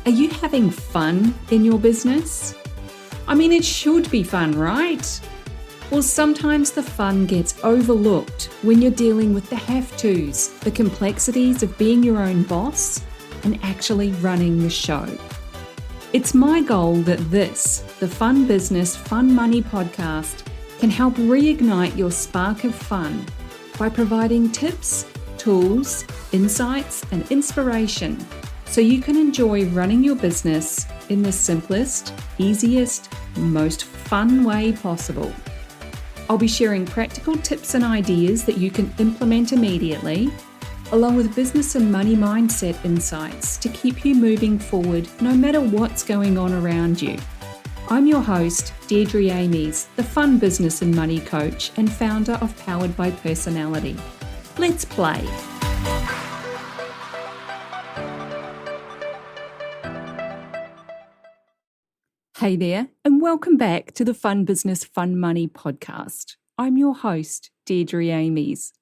Are you having fun in your business? I mean, it should be fun, right? Well, sometimes the fun gets overlooked when you're dealing with the have-tos, the complexities of being your own boss and actually running the show. It's my goal that this, the Fun Business, Fun Money podcast, can help reignite your spark of fun by providing tips, tools, insights, and inspiration so you can enjoy running your business in the simplest, easiest, most fun way possible. I'll be sharing practical tips and ideas that you can implement immediately, along with business and money mindset insights to keep you moving forward no matter what's going on around you. I'm your host, Deirdre Amies, the Fun Business and Money Coach and founder of Powered by Personality. Let's play. Hey there, and welcome back to the Fun Business, Fun Money podcast. I'm your host, Deirdre Amies.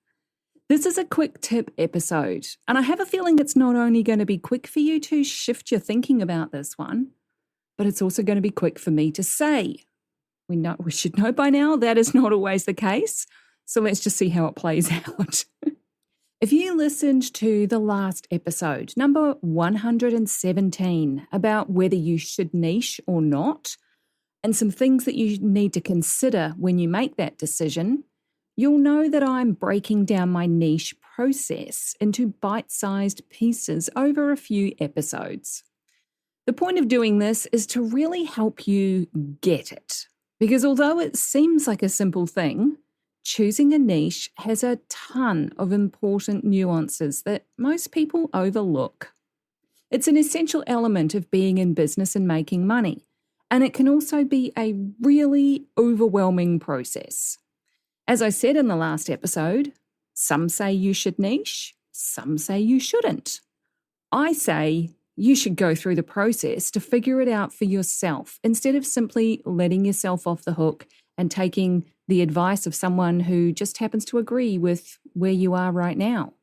This is a quick tip episode, and I have a feeling it's not only going to be quick for you to shift your thinking about this one, but it's also going to be quick for me to say. We should know by now that is not always the case, so let's just see how it plays out. If you listened to the last episode, number 117, about whether you should niche or not, and some things that you need to consider when you make that decision, you'll know that I'm breaking down my niche process into bite-sized pieces over a few episodes. The point of doing this is to really help you get it, because although it seems like a simple thing, choosing a niche has a ton of important nuances that most people overlook. It's an essential element of being in business and making money, and it can also be a really overwhelming process. As I said in the last episode, some say you should niche, some say you shouldn't. I say you should go through the process to figure it out for yourself instead of simply letting yourself off the hook and taking the advice of someone who just happens to agree with where you are right now.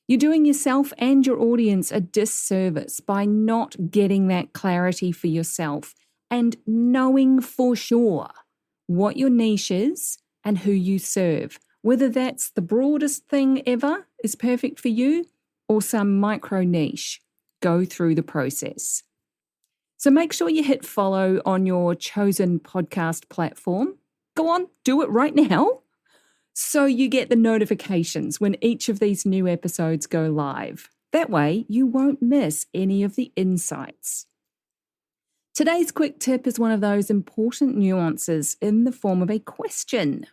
You're doing yourself and your audience a disservice by not getting that clarity for yourself and knowing for sure what your niche is and who you serve, whether that's the broadest thing ever is perfect for you or some micro niche. Go through the process. So make sure you hit follow on your chosen podcast platform. Go on, do it right now so you get the notifications when each of these new episodes go live. That way, you won't miss any of the insights. Today's quick tip is one of those important nuances in the form of a question.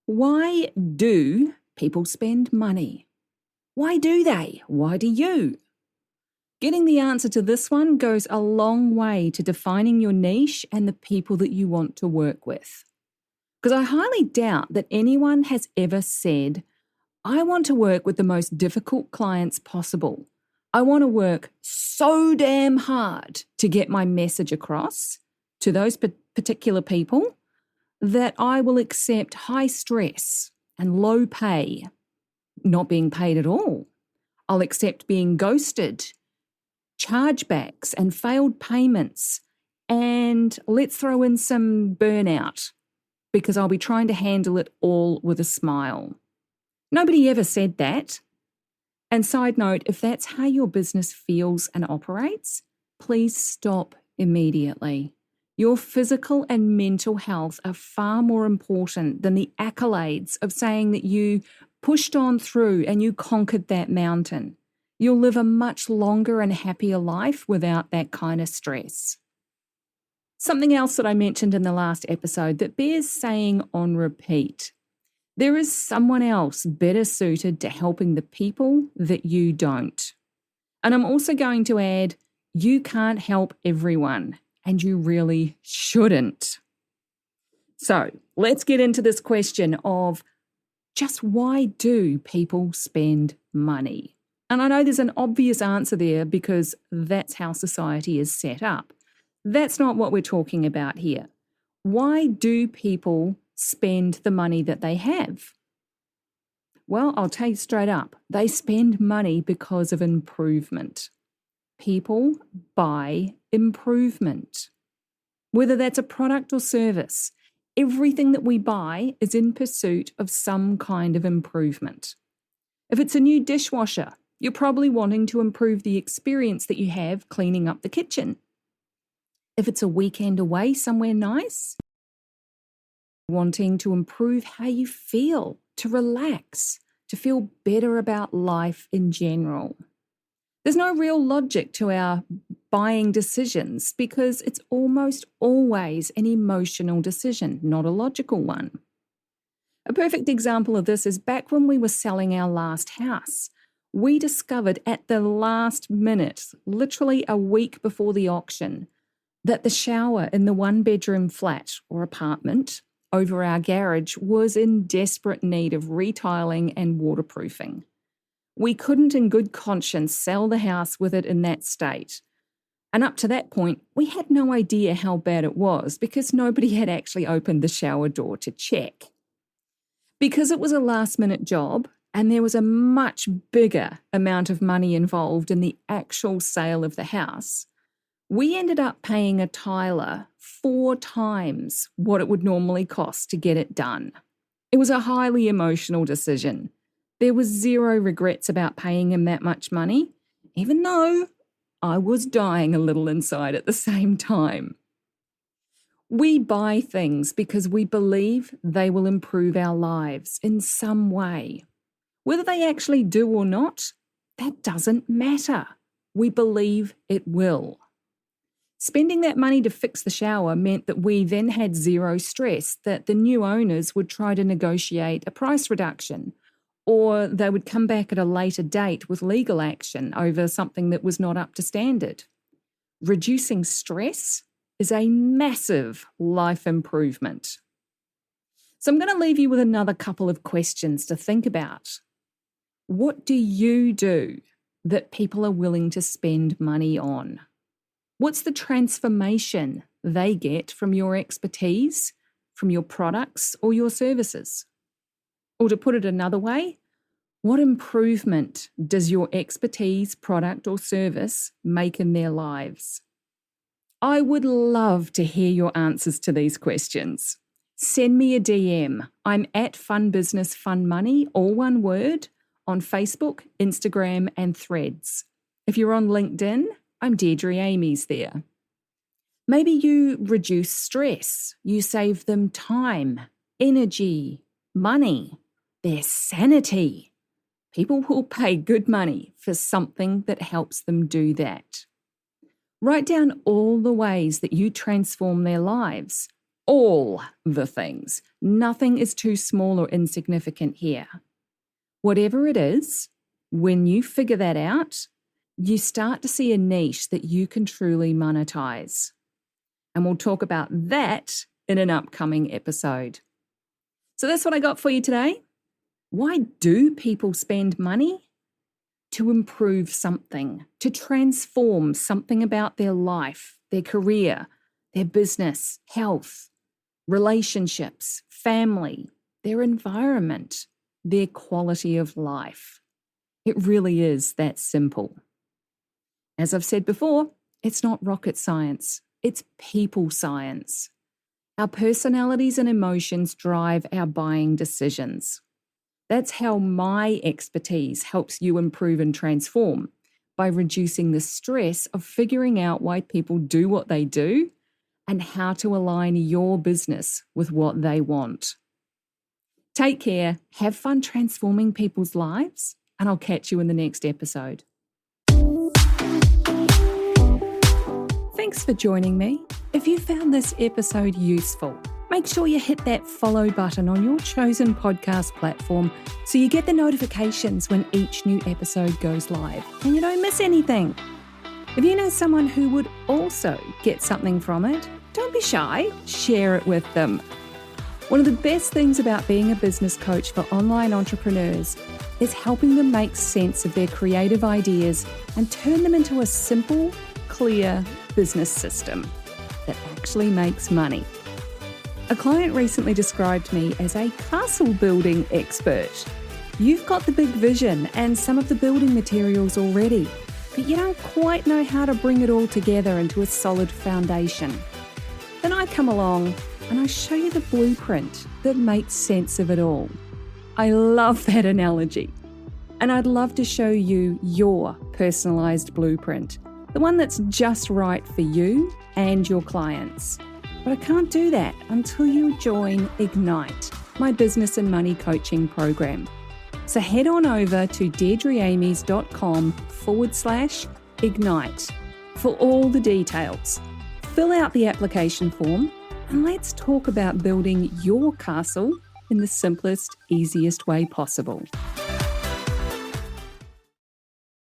Why do people spend money? Why do they? Why do you? Getting the answer to this one goes a long way to defining your niche and the people that you want to work with. Because I highly doubt that anyone has ever said, I want to work with the most difficult clients possible. I want to work so damn hard to get my message across to those particular people that I will accept high stress and low pay, not being paid at all. I'll accept being ghosted, chargebacks and failed payments, and let's throw in some burnout, because I'll be trying to handle it all with a smile. Nobody ever said that. And side note, if that's how your business feels and operates, please stop immediately. Your physical and mental health are far more important than the accolades of saying that you pushed on through and you conquered that mountain. You'll live a much longer and happier life without that kind of stress. Something else that I mentioned in the last episode that bears saying on repeat. There is someone else better suited to helping the people that you don't. And I'm also going to add, you can't help everyone, and you really shouldn't. So let's get into this question of just why do people spend money? And I know there's an obvious answer there because that's how society is set up. That's not what we're talking about here. Why do people spend the money that they have? Well, I'll tell you straight up, they spend money because of improvement. People buy improvement. Whether that's a product or service, everything that we buy is in pursuit of some kind of improvement. If it's a new dishwasher, you're probably wanting to improve the experience that you have cleaning up the kitchen. If it's a weekend away somewhere nice, wanting to improve how you feel, to relax, to feel better about life in general. There's no real logic to our buying decisions because it's almost always an emotional decision, not a logical one. A perfect example of this is back when we were selling our last house. We discovered at the last minute, literally a week before the auction, that the shower in the one-bedroom flat or apartment over our garage was in desperate need of retiling and waterproofing. We couldn't in good conscience sell the house with it in that state. And up to that point, we had no idea how bad it was because nobody had actually opened the shower door to check. Because it was a last-minute job and there was a much bigger amount of money involved in the actual sale of the house, we ended up paying a tiler 4 times what it would normally cost to get it done. It was a highly emotional decision. There was zero regrets about paying him that much money, even though I was dying a little inside at the same time. We buy things because we believe they will improve our lives in some way. Whether they actually do or not, that doesn't matter. We believe it will. Spending that money to fix the shower meant that we then had zero stress that the new owners would try to negotiate a price reduction, or they would come back at a later date with legal action over something that was not up to standard. Reducing stress is a massive life improvement. So I'm going to leave you with another couple of questions to think about. What do you do that people are willing to spend money on? What's the transformation they get from your expertise, from your products or your services? Or to put it another way, what improvement does your expertise, product or service make in their lives? I would love to hear your answers to these questions. Send me a DM. I'm at Fun Business Fun Money, all one word, on Facebook, Instagram and Threads. If you're on LinkedIn, I'm Deirdre Amies there. Maybe you reduce stress. You save them time, energy, money, their sanity. People will pay good money for something that helps them do that. Write down all the ways that you transform their lives. All the things. Nothing is too small or insignificant here. Whatever it is, when you figure that out, you start to see a niche that you can truly monetize. And we'll talk about that in an upcoming episode. So that's what I got for you today. Why do people spend money? To improve something, to transform something about their life, their career, their business, health, relationships, family, their environment, their quality of life. It really is that simple. As I've said before, it's not rocket science, it's people science. Our personalities and emotions drive our buying decisions. That's how my expertise helps you improve and transform, by reducing the stress of figuring out why people do what they do and how to align your business with what they want. Take care, have fun transforming people's lives, and I'll catch you in the next episode. Thanks for joining me. If you found this episode useful, make sure you hit that follow button on your chosen podcast platform so you get the notifications when each new episode goes live and you don't miss anything. If you know someone who would also get something from it, don't be shy, share it with them. One of the best things about being a business coach for online entrepreneurs is helping them make sense of their creative ideas and turn them into a simple, clear business system that actually makes money. A client recently described me as a castle building expert. You've got the big vision and some of the building materials already. but you don't quite know how to bring it all together into a solid foundation. Then I come along and I show you the blueprint that makes sense of it all. I love that analogy. And I'd love to show you your personalised blueprint, the one that's just right for you and your clients. But I can't do that until you join Ignite, my business and money coaching program. So head on over to deirdreamies.com/ignite for all the details. Fill out the application form and let's talk about building your castle in the simplest, easiest way possible.